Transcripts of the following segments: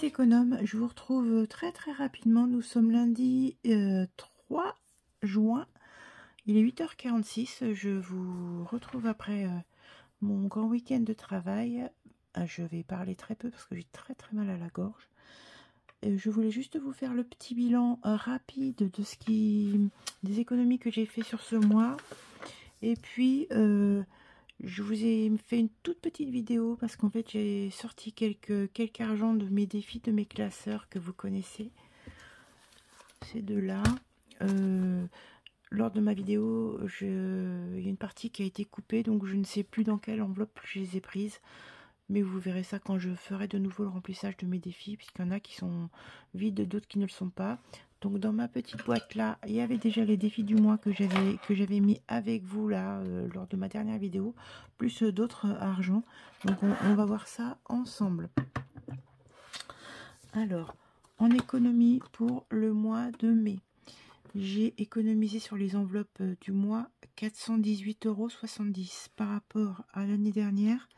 Mes économes, je vous retrouve très rapidement. Nous sommes lundi 3 juin. Il est 8h46. Je vous retrouve après mon grand week-end de travail. Je vais parler très peu parce que j'ai très mal à la gorge. Je voulais juste vous faire le petit bilan rapide de des économies que j'ai fait sur ce mois. Et puis je vous ai fait une toute petite vidéo parce qu'en fait j'ai sorti quelques argent de mes défis de mes classeurs que vous connaissez. Ces deux-là. Lors de ma vidéo, il y a une partie qui a été coupée, donc je ne sais plus dans quelle enveloppe je les ai prises. Mais vous verrez ça quand je ferai de nouveau le remplissage de mes défis, puisqu'il y en a qui sont vides, d'autres qui ne le sont pas. Donc dans ma petite boîte là, il y avait déjà les défis du mois que j'avais mis avec vous là lors de ma dernière vidéo, plus d'autres argent. Donc on va voir ça ensemble. Alors, en économie pour le mois de mai, j'ai économisé sur les enveloppes du mois 418,70 € par rapport à l'année dernière.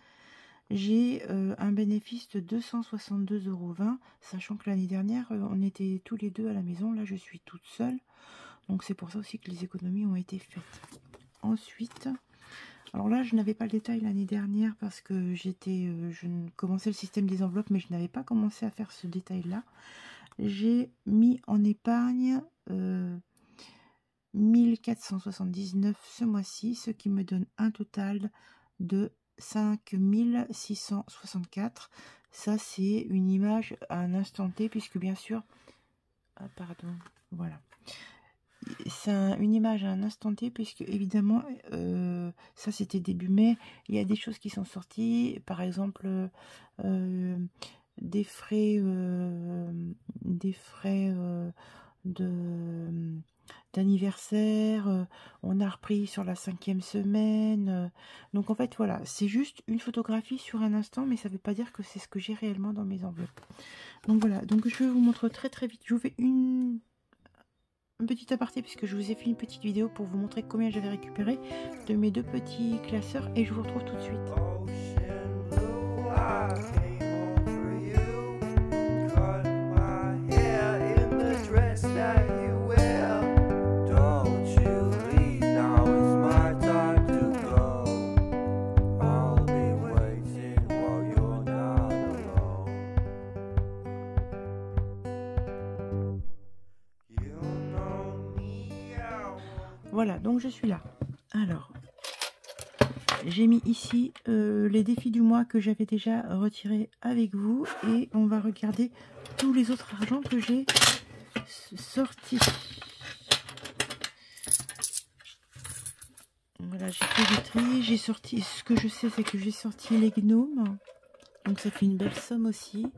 J'ai un bénéfice de 262,20 €, sachant que l'année dernière, on était tous les deux à la maison. Là, je suis toute seule. Donc, c'est pour ça aussi que les économies ont été faites. Ensuite, alors là, je n'avais pas le détail l'année dernière parce que je commençais le système des enveloppes, mais je n'avais pas commencé à faire ce détail-là. J'ai mis en épargne 1479 ce mois-ci, ce qui me donne un total de 5664. Ça, c'est une image à un instant T, puisque bien sûr... Ah, pardon, voilà. C'est une image à un instant T, puisque évidemment, ça c'était début mai. Il y a des choses qui sont sorties, par exemple, des frais d'anniversaire, on a repris sur la 5e semaine, donc en fait voilà, c'est juste une photographie sur un instant, mais ça ne veut pas dire que c'est ce que j'ai réellement dans mes enveloppes. Donc voilà, donc je vous montre très vite, je vous fais un petit aparté puisque je vous ai fait une petite vidéo pour vous montrer combien j'avais récupéré de mes deux petits classeurs, et je vous retrouve tout de suite. Voilà, donc je suis là. Alors, j'ai mis ici les défis du mois que j'avais déjà retirés avec vous, et on va regarder tous les autres argents que j'ai sortis. Voilà, j'ai fait du tri, j'ai sorti, ce que je sais c'est que j'ai sorti les gnomes, donc ça fait une belle somme aussi.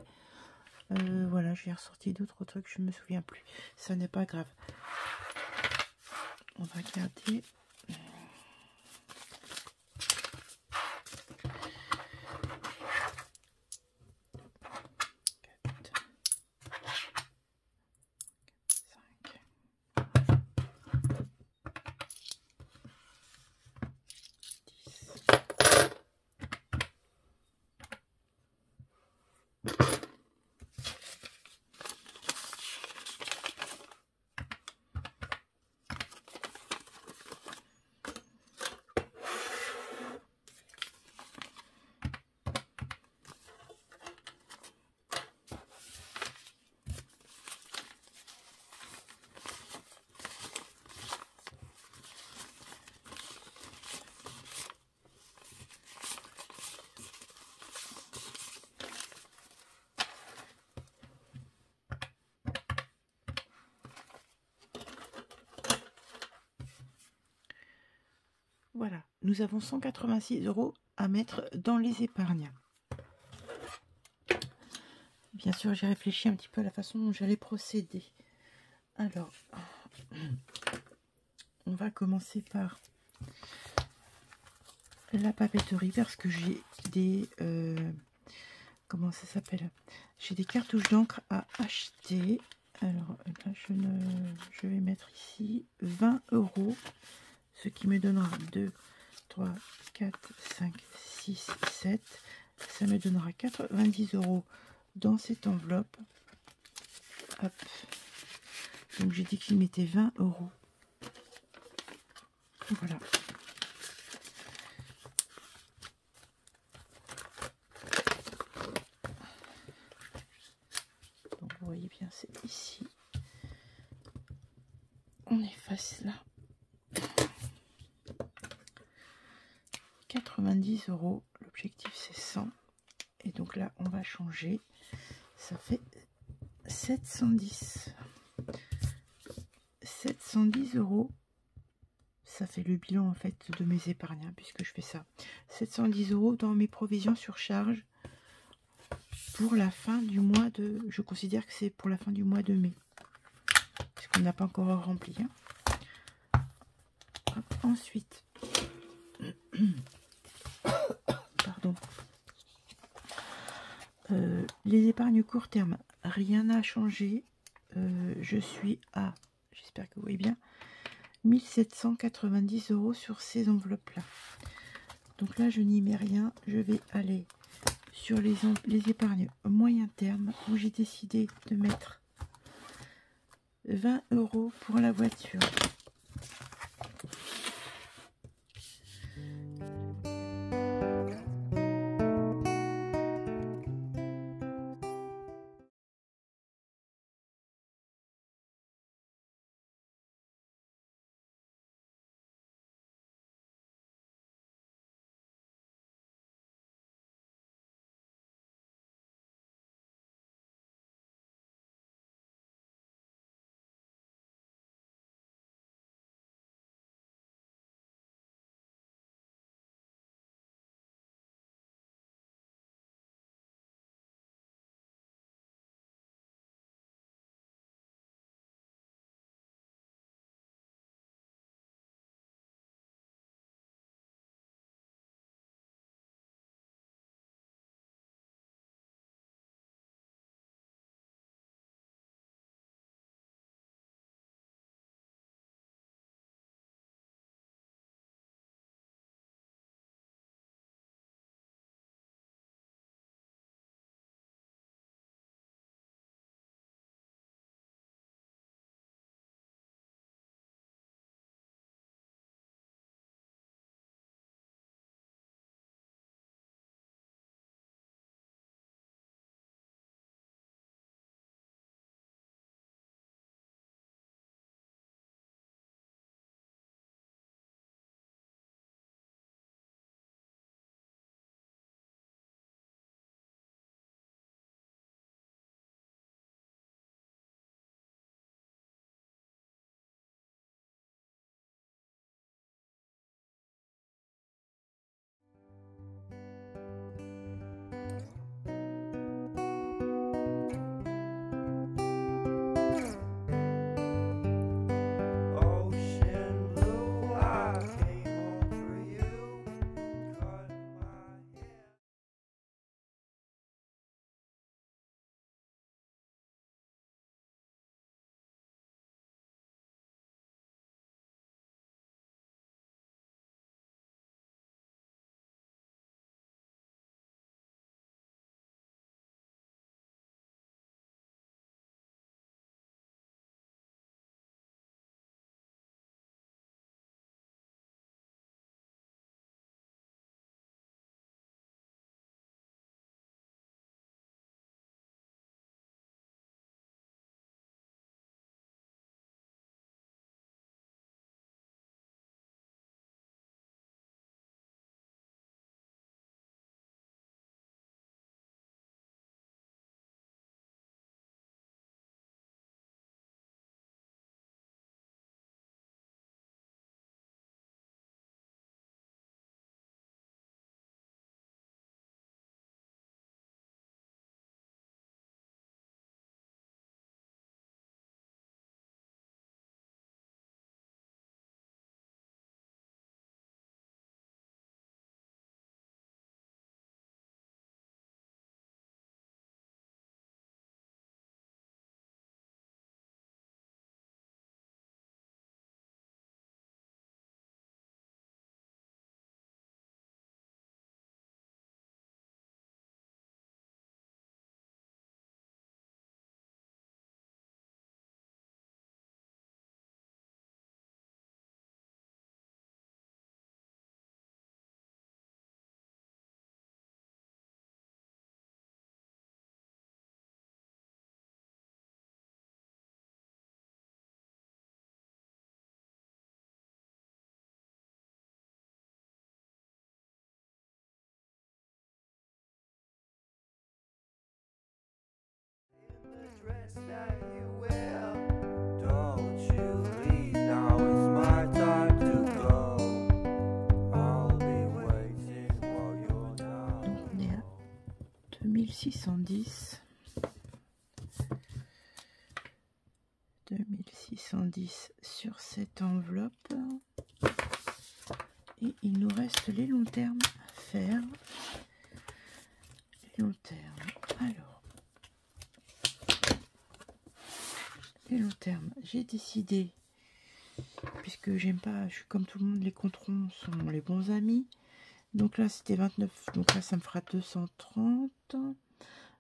Voilà, j'ai ressorti d'autres trucs, je me souviens plus, ça n'est pas grave. On va regarder. Voilà, nous avons 186 € à mettre dans les épargnes. Bien sûr, j'ai réfléchi un petit peu à la façon dont j'allais procéder. Alors, on va commencer par la papeterie parce que j'ai des... comment ça s'appelle? J'ai des cartouches d'encre à acheter. Alors, là, je vais mettre ici 20 €. Ce qui me donnera 2, 3, 4, 5, 6, 7. Ça me donnera 90 € dans cette enveloppe. Hop. Donc j'ai dit qu'il mettait 20 euros. Voilà. Donc vous voyez bien, c'est ici. On efface là. 90 euros. L'objectif c'est 100. Et donc là, on va changer. Ça fait 710. 710 euros. Ça fait le bilan en fait de mes épargnes, hein, puisque je fais ça. 710 euros dans mes provisions sur charge pour la fin du mois de... Je considère que c'est pour la fin du mois de mai. Puisqu'on n'a pas encore rempli. Hein. Hop, ensuite... Pardon. Les épargnes court terme, rien n'a changé. Je suis à, j'espère que vous voyez bien, 1790 euros sur ces enveloppes-là. Donc là, je n'y mets rien. Je vais aller sur les épargnes moyen terme où j'ai décidé de mettre 20 euros pour la voiture. 2610. 2610 sur cette enveloppe. Et il nous reste les longs termes à faire. Les longs termes. Alors, les longs termes, j'ai décidé, puisque j'aime pas, je suis comme tout le monde, les comptes ronds sont les bons amis. Donc là, c'était 29. Donc là, ça me fera 230.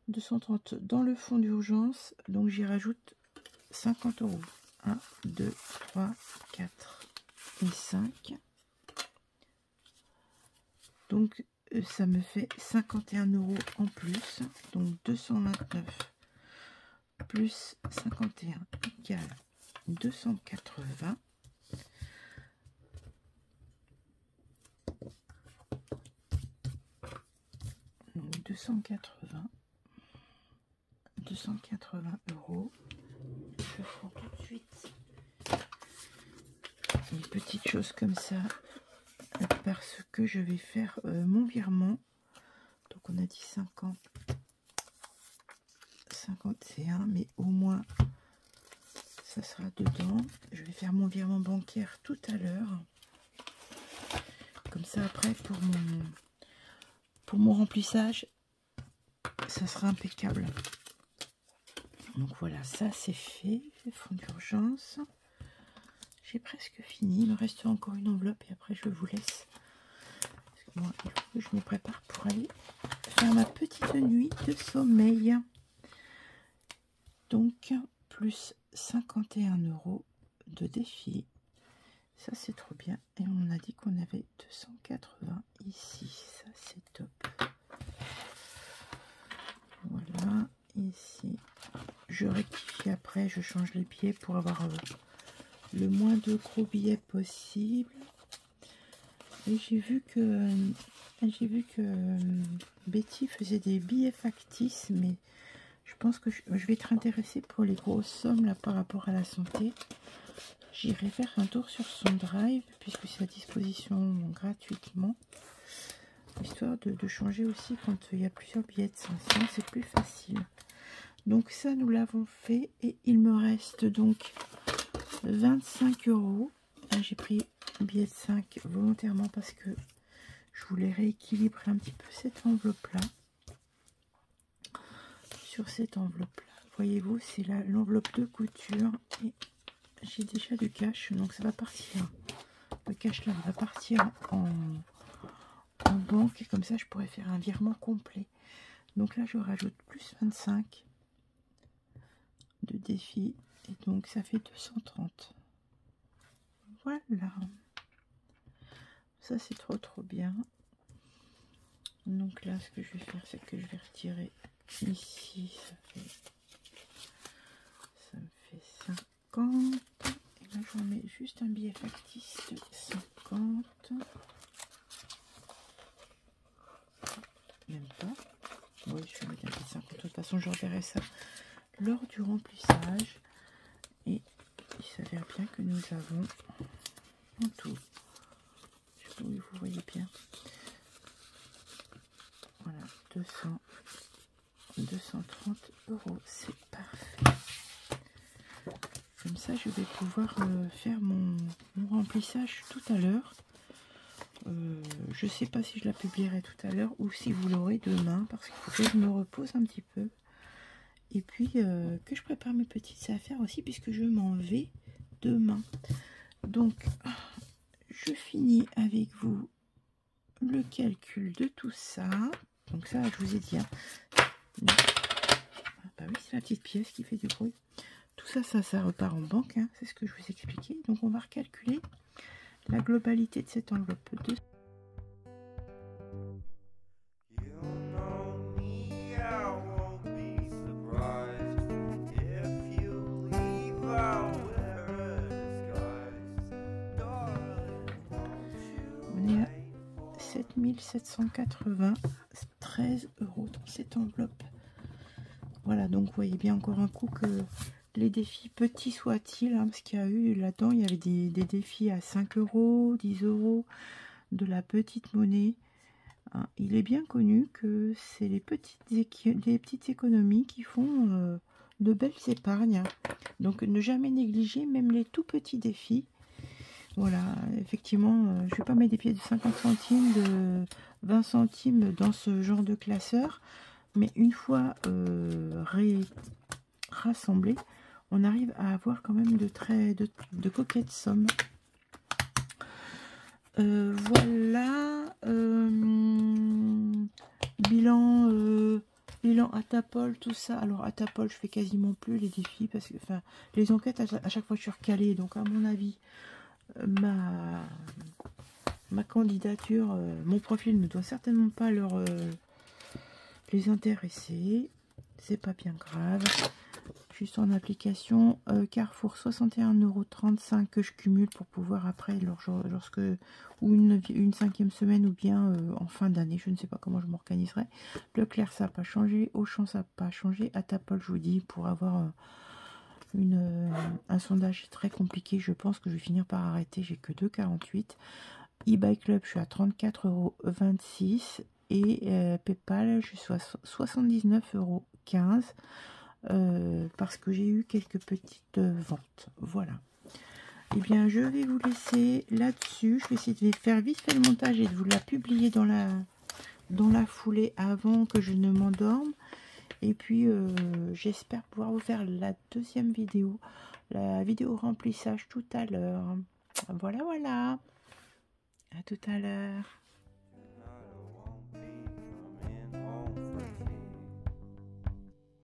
230 dans le fonds d'urgence. Donc j'y rajoute 50 euros. 1, 2, 3, 4 et 5. Donc ça me fait 51 euros en plus. Donc 229 plus 51 égale 280. Donc 280 euros. Je prends tout de suite une petite chose comme ça parce que je vais faire mon virement. Donc on a dit 50, 51, mais au moins ça sera dedans. Je vais faire mon virement bancaire tout à l'heure. Comme ça après pour mon remplissage, ça sera impeccable. Donc voilà, ça c'est fait, fonds d'urgence. J'ai presque fini, il me reste encore une enveloppe et après je vous laisse. Parce que moi, il faut que je me prépare pour aller faire ma petite nuit de sommeil. Donc, plus 51 euros de défi. Ça c'est trop bien. Et on a dit qu'on avait 280 ici. Ça c'est top. Voilà, ici. Je rectifie après, je change les billets pour avoir le moins de gros billets possible. Et j'ai vu que Betty faisait des billets factices, mais je pense que je vais être intéressée pour les grosses sommes là par rapport à la santé. J'irai faire un tour sur son drive puisque c'est à disposition gratuitement, histoire de changer aussi quand il y a plusieurs billets de 500, c'est plus facile. Donc ça nous l'avons fait et il me reste donc 25 euros. J'ai pris un billet de 5 volontairement parce que je voulais rééquilibrer un petit peu cette enveloppe là. Sur cette enveloppe là, voyez-vous, c'est l'enveloppe de couture et j'ai déjà du cash, donc ça va partir. Le cash là va partir en banque et comme ça je pourrais faire un virement complet. Donc là je rajoute plus 25 de défi et donc ça fait 230. Voilà, ça c'est trop bien. Donc là ce que je vais faire, c'est que je vais retirer ici, ça me fait 50 et là je remets juste un billet factice de 50, même pas. Oui, je vais regarder 50. De toute façon je reverrai ça lors du remplissage. Et il s'avère bien que nous avons en tout, je sais pas où vous voyez bien, voilà, 230 euros, c'est parfait. Comme ça je vais pouvoir faire mon remplissage tout à l'heure. Je sais pas si je la publierai tout à l'heure ou si vous l'aurez demain, parce qu'il faut que je me repose un petit peu et puis que je prépare mes petites affaires aussi puisque je m'en vais demain. Donc je finis avec vous le calcul de tout ça. Donc ça je vous ai dit, hein. Ah bah oui, c'est la petite pièce qui fait du bruit. Tout ça, ça repart en banque, hein. C'est ce que je vous ai expliqué. Donc on va recalculer la globalité de cette enveloppe de on est à 7780, 13 euros dans cette enveloppe. Voilà, donc vous voyez bien encore un coup que les défis, petits soient-ils, hein, parce qu'il y a eu là-dedans, il y avait des défis à 5 euros, 10 euros, de la petite monnaie. Hein, il est bien connu que c'est les petites économies qui font de belles épargnes. Donc ne jamais négliger même les tout petits défis. Voilà, effectivement, je ne vais pas mettre des pièces de 50 centimes, de 20 centimes dans ce genre de classeur. Mais une fois rassemblé, on arrive à avoir quand même de coquettes sommes. Voilà. Bilan Atapol, tout ça. Alors Atapol, je fais quasiment plus les défis parce que, enfin, les enquêtes à chaque fois je suis recalée. Donc à mon avis, ma candidature, mon profil ne doit certainement pas les intéresser. C'est pas bien grave. Juste en application, Carrefour 61,35 € que je cumule pour pouvoir après, lorsque ou une 5e semaine ou bien en fin d'année, je ne sais pas comment je m'organiserai. Leclerc, ça n'a pas changé. Auchan, ça n'a pas changé. Atapol, je vous dis, pour avoir un sondage très compliqué, je pense que je vais finir par arrêter. J'ai que 2,48 €. eBay Club, je suis à 34,26 € et PayPal, je suis à 79,15 € parce que j'ai eu quelques petites ventes. Voilà. Et bien, je vais vous laisser là-dessus. Je vais essayer de faire vite fait le montage et de vous la publier dans la foulée avant que je ne m'endorme. Et puis, j'espère pouvoir vous faire la deuxième vidéo, la vidéo remplissage tout à l'heure. Voilà, voilà. À tout à l'heure.